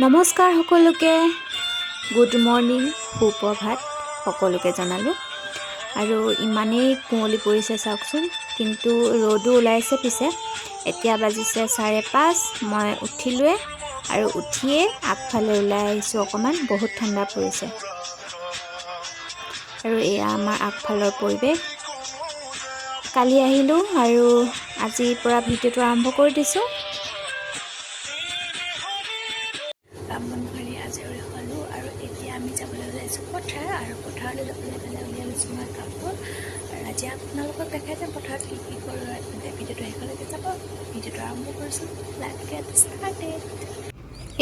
নমস্কাৰ সকলোকে, good morning, সুপ্ৰভাত সকলোকে জনালোঁ। আৰু ইমানেই কুঁৱলী পৰিছে চাওকচোন, কিন্তু ৰ'দো ওলাইছে। পিছে এতিয়া বাজিছে 5:30। মই উঠিলোৱে আৰু উঠিয়ে আগফালে ওলাই আহিছোঁ অকণমান। বহুত ঠাণ্ডা পৰিছে আৰু এয়া আমাৰ আগফালৰ পৰিৱেশ। কালি আহিলোঁ আৰু আজিৰ পৰা ভিডিঅ'টো আৰম্ভ কৰি দিছোঁ। কাম বন কৰি আজৰি হ'লোঁ আৰু এতিয়া আমি যাবলৈ ওলাইছোঁ পথাৰ। আৰু পথাৰলৈ যাবলৈ উলিয়াই লৈছোঁ মই কাপোৰ। আৰু আজি আপোনালোকক দেখাই যাম পথাৰত কি কি কৰোঁ। ভিডিঅ'টো শেষলৈকে যাব। ভিডিঅ'টো আৰম্ভ কৰিছোঁ। Let's gate started.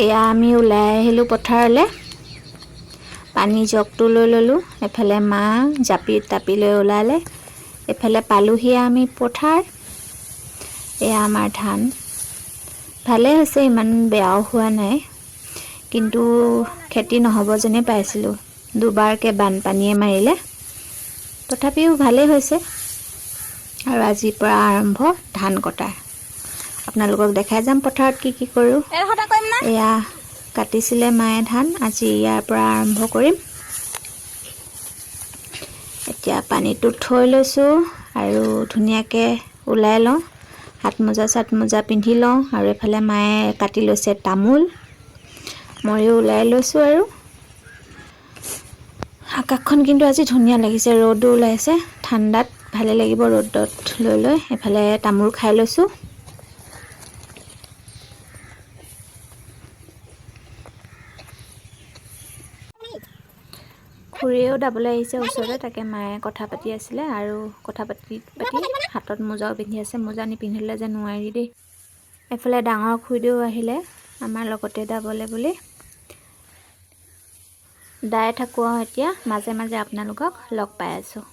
এয়া আমি ওলাই আহিলোঁ পথাৰলৈ। পানী জগটো লৈ ল'লোঁ। এফালে মা জাপি লৈ ওলালে। এফালে পালোহি আমি পথাৰ। এয়া আমাৰ ধান। ভালেই হৈছে, ইমান বেয়াও হোৱা নাই, কিন্তু খেতি নহ'ব যেনেই পাইছিলোঁ। দুবাৰকৈ বানপানীয়ে মাৰিলে, তথাপিও ভালেই হৈছে। আৰু আজিৰ পৰা আৰম্ভ ধান কটা। আপোনালোকক দেখাই যাম পথাৰত কি কি কৰোঁ। এয়া কাটিছিলে মায়ে ধান, আজি ইয়াৰ পৰা আৰম্ভ কৰিম। এতিয়া পানীটো থৈ লৈছোঁ আৰু ধুনীয়াকৈ ওলাই লওঁ। হাতমোজা পিন্ধি লওঁ। আৰু এফালে মায়ে কাটি লৈছে তামোল, ময়ো ওলাই লৈছোঁ। আৰু আকাশখন কিন্তু আজি ধুনীয়া লাগিছে, ৰ'দো ওলাইছে। ঠাণ্ডাত ভালে লাগিব ৰ'দত লৈ এফালে তামোল খাই লৈছোঁ। খুৰীয়েও দাবলৈ আহিছে ওচৰতে, তাকে মায়ে কথা পাতি আছিলে। আৰু কথা পাতি হাতত মোজাও পিন্ধি আছে। মোজা নিপিন্ধিলে যে নোৱাৰি দেই। এফালে ডাঙৰ খুৰীদেউ আহিলে আমাৰ লগতে দাবলৈ বুলি। দাই থাকোঁ আৰু এতিয়া মাজে মাজে আপোনালোকক লগ পাই আছোঁ।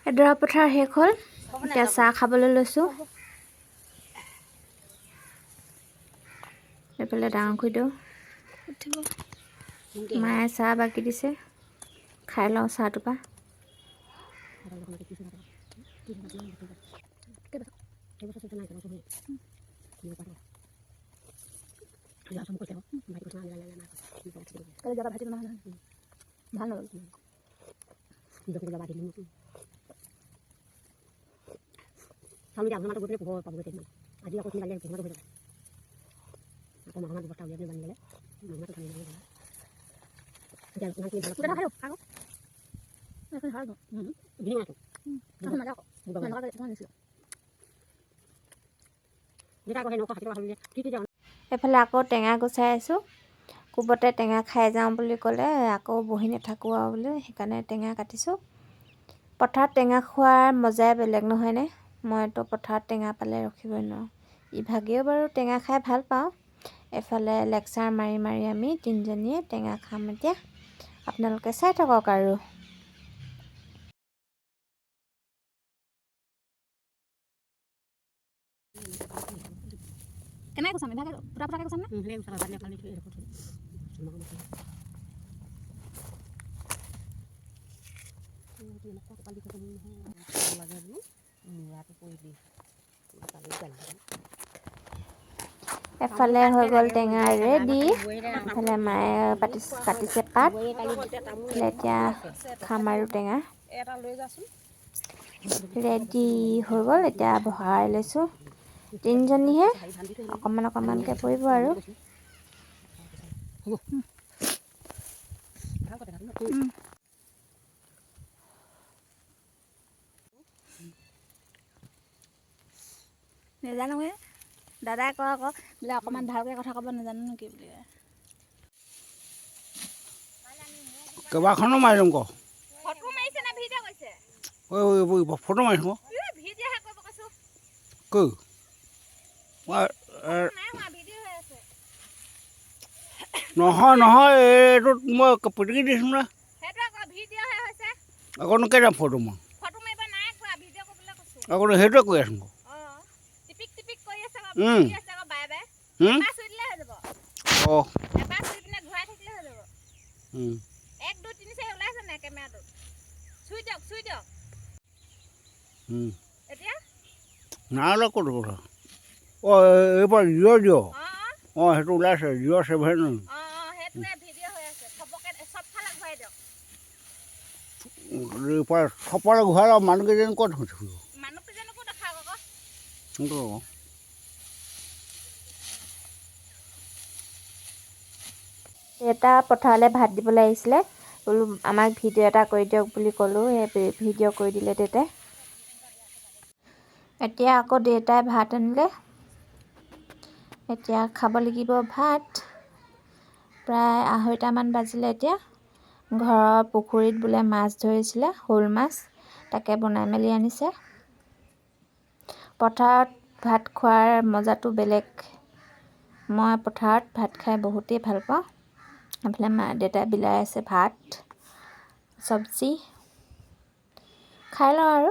এডৰা পথাৰ শেষ হ'ল। এতিয়া চাহ খাবলৈ লৈছোঁ। এইফালে ডাঙৰ খুৰীদেউ উঠিব, মায়ে চাহ বাকি দিছে। খাই লওঁ চাহটোৰ পৰা। এফালে আকৌ টেঙা গুচাই আছোঁ। কোবতে টেঙা খাই যাওঁ বুলি ক'লে, আকৌ বহি নাথাকোঁ আৰু বোলে, সেইকাৰণে টেঙা কাটিছোঁ। পথাৰত টেঙা খোৱাৰ মজাই বেলেগ নহয়নে? মইতো পথাৰত টেঙা পালে ৰখিবই নোৱাৰোঁ। ইভাগেও বাৰু টেঙা খাই ভাল পাওঁ। এফালে লেকচাৰ মাৰি আমি তিনিজনীয়ে টেঙা খাম এতিয়া। আপোনালোকে চাই থাকক আৰু। কেনেকৈ কৈছাম? ইভাগে ফুটাকৈ কৈছাম নে? এফালে হৈ গ'ল টেঙা ৰেডি। এফালে মায়ে কাটিছে পাত। এতিয়া খাম আৰু টেঙা ৰেডি হৈ গ'ল। এতিয়া বহাই লৈছোঁ। তিনিজনীহে অকণমান অকণমানকৈ পৰিব আৰু নাজানো দাদাই কয় আকৌ বোলে অকণমান ভালকৈ কথা ক'ব নাজানো নেকি বুলি কেইবাখনো মাৰিম ক ফটো মাৰিছে নে ভিডিঅ' কৰিছে ফটো মাৰিম ক ভিডিঅ'হে কৰিব কৈছোঁ কৈ নহয় নহয় এইটোত মই পিটিকি দিছোঁ না আকৌ কেইটা ফটো মই আকৌ সেইটোৱে কৈ আছোঁ অঁ নাই ক'ত কথা অঁ এইবাৰ জিঅ' অঁ সেইটো ওলাইছে জিঅ' 7 চপালে ঘূৰাই মানুহকেইজনী ক'ত থাকিব দেউতা পথাৰলৈ ভাত দিবলৈ আহিছিলে বোলো আমাক ভিডিঅ' এটা কৰি দিয়ক বুলি ক'লোঁ সেই ভিডিঅ' কৰি দিলে দেউতাই এতিয়া আকৌ দেউতাই ভাত আনিলে এতিয়া খাব লাগিব ভাত প্ৰায় 2:30মান বাজিলে এতিয়া ঘৰৰ পুখুৰীত বোলে মাছ ধৰিছিলে শ'ল মাছ তাকে বনাই মেলি আনিছে পথাৰত ভাত খোৱাৰ মজাটো বেলেগ মই পথাৰত ভাত খাই বহুতেই ভাল পাওঁ এইফালে দেউতাই বিলাই আছে ভাত চব্জি খাই লওঁ আৰু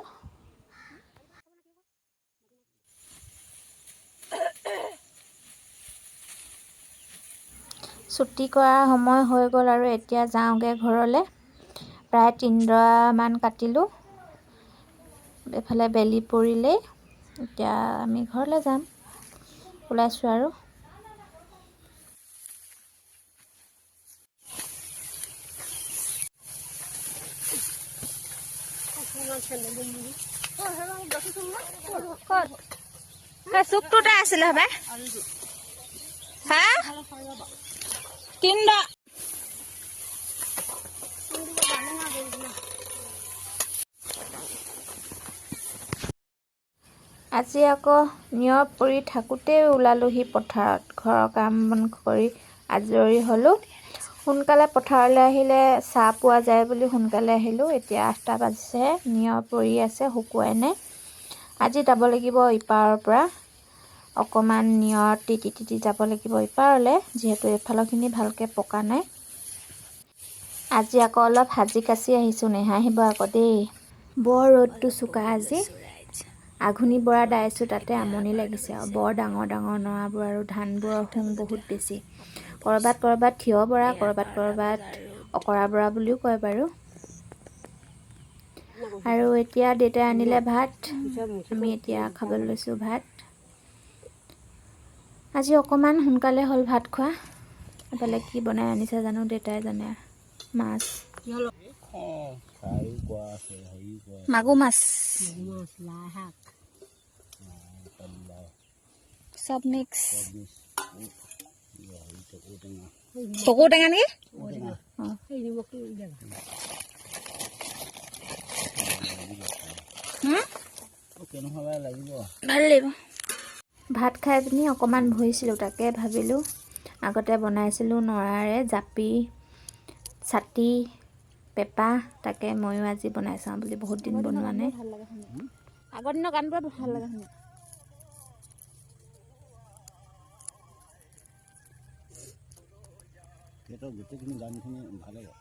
ছুটি কৰা সময় হৈ গ'ল আৰু এতিয়া যাওঁগৈ ঘৰলৈ প্ৰায় 3ডৰামান কাটিলোঁ এইফালে বেলি পৰিলেই এতিয়া আমি ঘৰলৈ যাম ওলাইছোঁ আৰু চুকটোতে আছিলে হবা হা 3 আজি আকৌ নিয়ৰ পৰি থাকোঁতেই ওলালোহি পথাৰত ঘৰৰ কাম বন কৰি আজৰি হ'লোঁ সোনকালে পথাৰলৈ আহিলে চাহ পোৱা যায় বুলি সোনকালে আহিলোঁ এতিয়া 8টা বাজিছেহে নিয়ৰ পৰি আছে শুকুৱাই নাই আজি যাব লাগিব ইপাৰৰ পৰা অকণমান নিয়ৰ তিতি যাব লাগিব ইপাৰলৈ যিহেতু এইফালৰখিনি ভালকৈ পকা নাই আজি আকৌ অলপ সাজি কাচি আহিছোঁ নেহাঁহিব আকৌ দেই বৰ ৰ'দটো চোকা আজি আঘোণি বৰা দাইছোঁ তাতে আমনি লাগিছে আৰু বৰ ডাঙৰ ডাঙৰ নৰাবোৰ আৰু ধানবোৰৰ শুং বহুত বেছি ক'ৰবাত থিয় বৰা ক'ৰবাত অকৰা বৰা বুলিও কয় বাৰু আৰু এতিয়া দেউতাই আনিলে ভাত আমি এতিয়া খাবলৈ লৈছোঁ ভাত আজি অকণমান সোনকালে হ'ল ভাত খোৱা এইফালে কি বনাই আনিছে জানো দেউতাই জানে মাছ মাগুৰ মাছ চব মিক্স চকু টেঙা নেকি ভাল লাগিব ভাত খাই পিনি অকণমান বহিছিলোঁ তাকে ভাবিলোঁ আগতে বনাইছিলোঁ নৰাৰে জাপি ছাটি পেপা তাকে ময়ো আজি বনাই চাওঁ বুলি বহুত দিন বনোৱা নাই আগৰ দিনৰ গানবোৰ ভাল লাগে শুনি গোটেইখিনি গানখিনি ভাল লাগে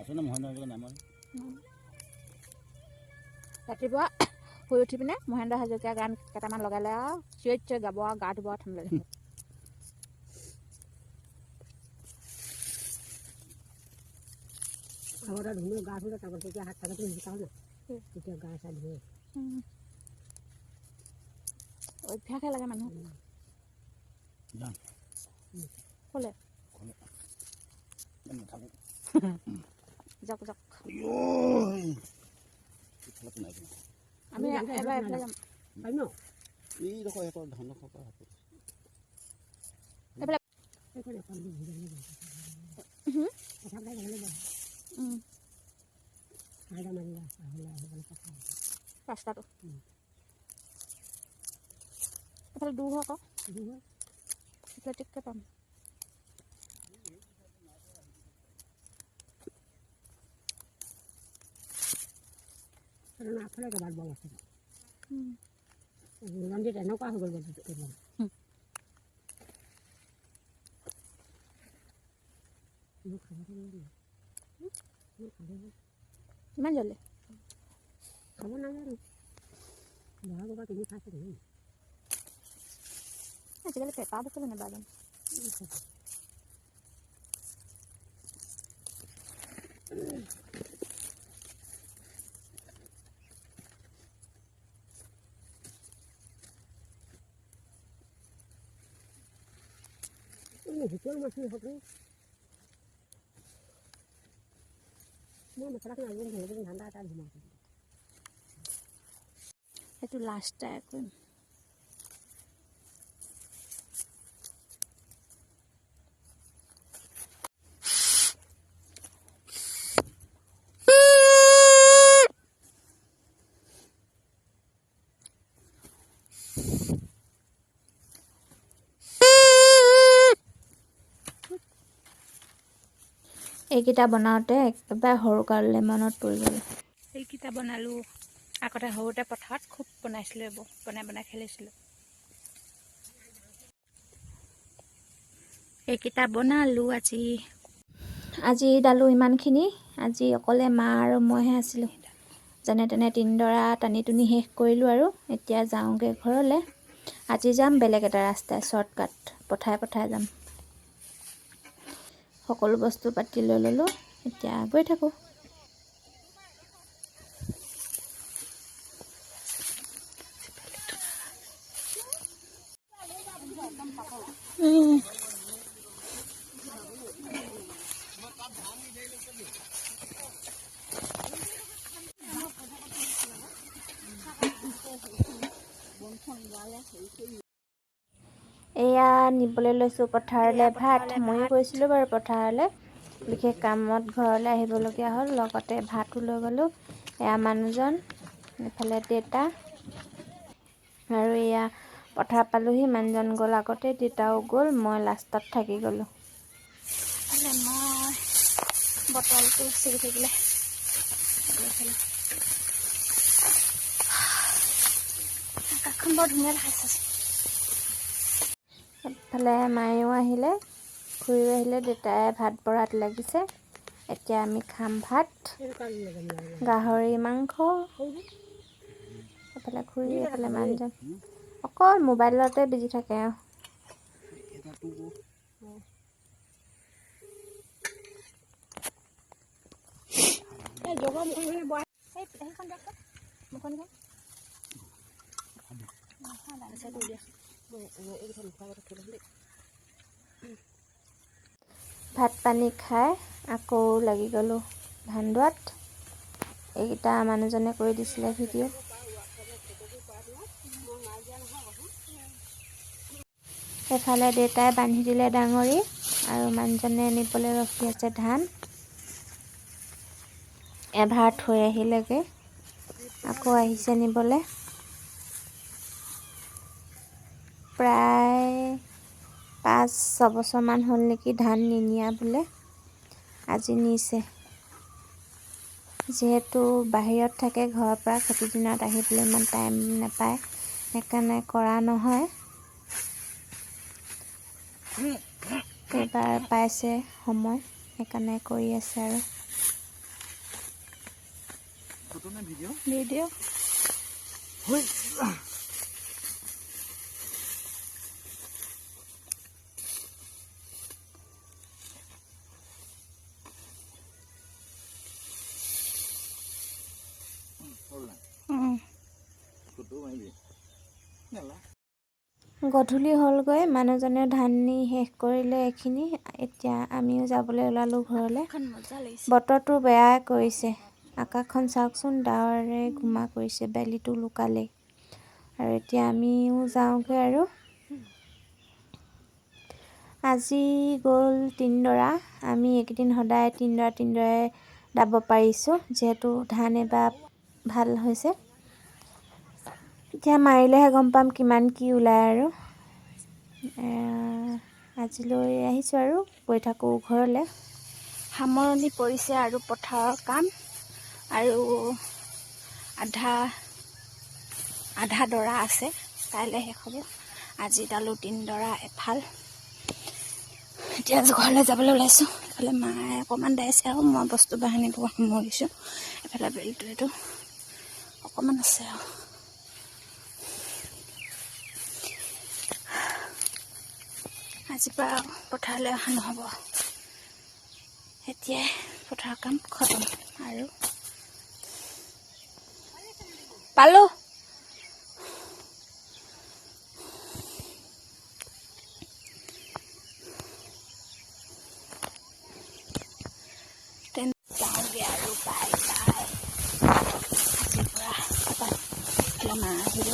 আছেনে মহেন্দ্ৰ নামৰ ৰাতিপুৱা শুই উঠি পিনে মহেন্দ্ৰ হাজৰিকাৰ গান কেইটামান লগালে আৰু চিঞৰি গাব আৰু গা ধুব ঠাণ্ডা লাগে আগতে ধুলো গা ধুলে তাৰপৰা তেতিয়া হাত চাগতে শিকাও না তেতিয়া গা চা ধুৱে অভ্যাসে লাগে মানুহ ক'লে যাওক আমি এবাৰ এফালে যাম পাৰি ন এইডোখৰ সিহঁতৰ ধানডোখৰ পৰা সেইকাৰণে অকণ দি ভিজাই ল'ব কথা পাই যাবলৈ যাব আইডা মাৰিবা আহিলে আহিবলৈ কথা ৰাস্তাটো এইফালে দূৰ হয় আকৌ এইফালে ঠিককৈ পাম আগফালে কেইবাৰ বল আছে নদীত এনেকুৱা হৈ গ'ল ইমান জলদি খাব নাজানো বহাগৰ পৰা কিনি খাইছে আজিকালি পেপাৰ বস্তু নেবাজান হোটেল মাছ হবে মই মেখেলাখন আনি ধৰি ধান্দা এটা ধুমা সেইটো লাষ্ট ট্ৰাই কৰিম এইকেইটা বনাওঁতে একেবাৰে সৰু কাললৈ মনত পৰি গ'ল এইকেইটা বনালোঁ আগতে সৰুতে পথাৰত খুব বনাইছিলোঁ এইবোৰ বনাই খেলিছিলোঁ এইকেইটা বনালোঁ আজি দালোঁ ইমানখিনি আজি অকলে মা আৰু মইহে আছিলোঁ যেনে তেনে তিনিডৰা টানি টুনি শেষ কৰিলোঁ আৰু এতিয়া যাওঁগৈ ঘৰলৈ আজি যাম বেলেগ এটা ৰাস্তাই শ্বৰ্টকাট পঠাই যাম সকলো বস্তু পাতি লৈ ল'লোঁ এতিয়া গৈ থাকোঁ এয়া নিবলৈ লৈছোঁ পথাৰলৈ ভাত ময়ো গৈছিলোঁ বাৰু পথাৰলৈ বিশেষ কামত ঘৰলৈ আহিবলগীয়া হ'ল লগতে ভাতো লৈ গ'লোঁ এয়া মানুহজন এইফালে দেউতা আৰু এয়া পথাৰ পালোহি মানুহজন গ'ল আগতে দেউতাও গ'ল মই লাষ্টত থাকি গ'লোঁ মই বটলটো ছিগি থাকিলে আকাশখন বৰ ধুনীয়া দেখাইছে এফালে মায়েও আহিলে খুৰীও আহিলে দেউতাই ভাত বঢ়াত লাগিছে এতিয়া আমি খাম ভাত গাহৰি মাংস এফালে খুৰী এফালে মানুহজন অকল মোবাইলতে বিজি থাকে ভাত পানী খাই আকৌ লাগি গ'লোঁ ধান দোৱাত এইকেইটা মানুহজনে কৰি দিছিলে ভিডিঅ' এফালে দেউতাই বান্ধি দিলে ডাঙৰি আৰু মানুহজনে নিবলৈ ৰখি আছে ধান এভাৰ থৈ আহিলেগৈ আকৌ আহিছে নিবলৈ প্ৰায় 5-6 বছৰমান হ'ল নেকি ধান নিনিয়া বোলে আজি নিছে যিহেতু বাহিৰত থাকে ঘৰৰ পৰা খেতিৰ দিনত আহিবলৈ ইমান টাইম নাপায় সেইকাৰণে কৰা নহয় এইবাৰ পাইছে সময় সেইকাৰণে কৰি আছে আৰু ভিডিঅ' গধূলি হ'লগৈ, মানুহজনেও ধান নি শেষ কৰিলে এইখিনি। এতিয়া আমিও যাবলৈ ওলালোঁ ঘৰলৈ। মজা লাগিছে। বতৰটো বেয়া কৰিছে, আকাশখন চাওকচোন, ডাৱৰে গোমা কৰিছে, বেলিটো লুকালেই। আৰু এতিয়া আমিও যাওঁগৈ আৰু। আজি গ'ল 3 ডৰা। আমি এইকেইদিন সদায় 3 ডৰাই দাব পাৰিছোঁ, যিহেতু ধান এবাৰ ভাল হৈছে। এতিয়া মাৰিলেহে গম পাম কিমান কি ওলায় আৰু। আজিলৈ আহিছোঁ আৰু গৈ থাকোঁ ঘৰলৈ। সামৰণি পৰিছে আৰু পথাৰৰ কাম, আৰু আধা ডৰা আছে, কাইলৈ শেষ হ'ব। আজি দালোঁ 3 ডৰা এফাল। এতিয়া ঘৰলৈ যাবলৈ ওলাইছোঁ। এইফালে মায়ে অকণমান দাইছে আৰু মই বস্তু বাহিনীবোৰ সামৰিছোঁ। এইফালে বেলিটো এইটো অকণমান আছে আৰু। আজিৰ পৰা পথাৰলৈ অহা নহ'ব। এতিয়াই পথাৰৰ কাম খতম। আৰু পালোঁ। যাওঁগৈ আৰু বাই বাই। আজিৰ পৰা মা আহিব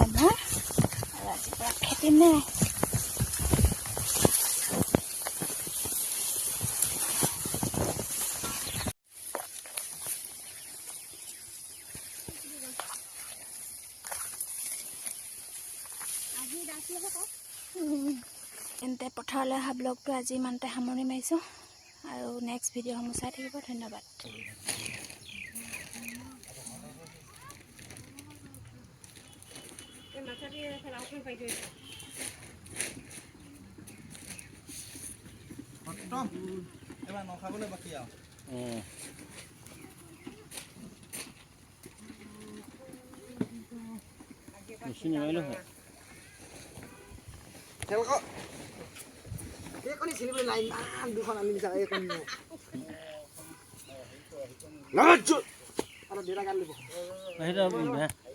আমাৰ, আৰু আজিৰ পৰা খেতি নাই। তেন্তে পথাৰলৈ অহা ব্লগটো আজি ইমানতে সামৰণি মাৰিছোঁ, আৰু নেক্সট ভিডিঅ'সমূহ চাই থাকিব। ধন্যবাদ। এবাৰ নখাবলৈ বাকী আৰু মেচিন মাৰিলোঁ হয়। এইকণি চিনিবলৈ নাই, ইমান দুখন আনি দিছা এইকণ আৰু দেউতা গালি দিব। সেইটো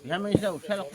ধান মাৰিছে উঠাই লওক।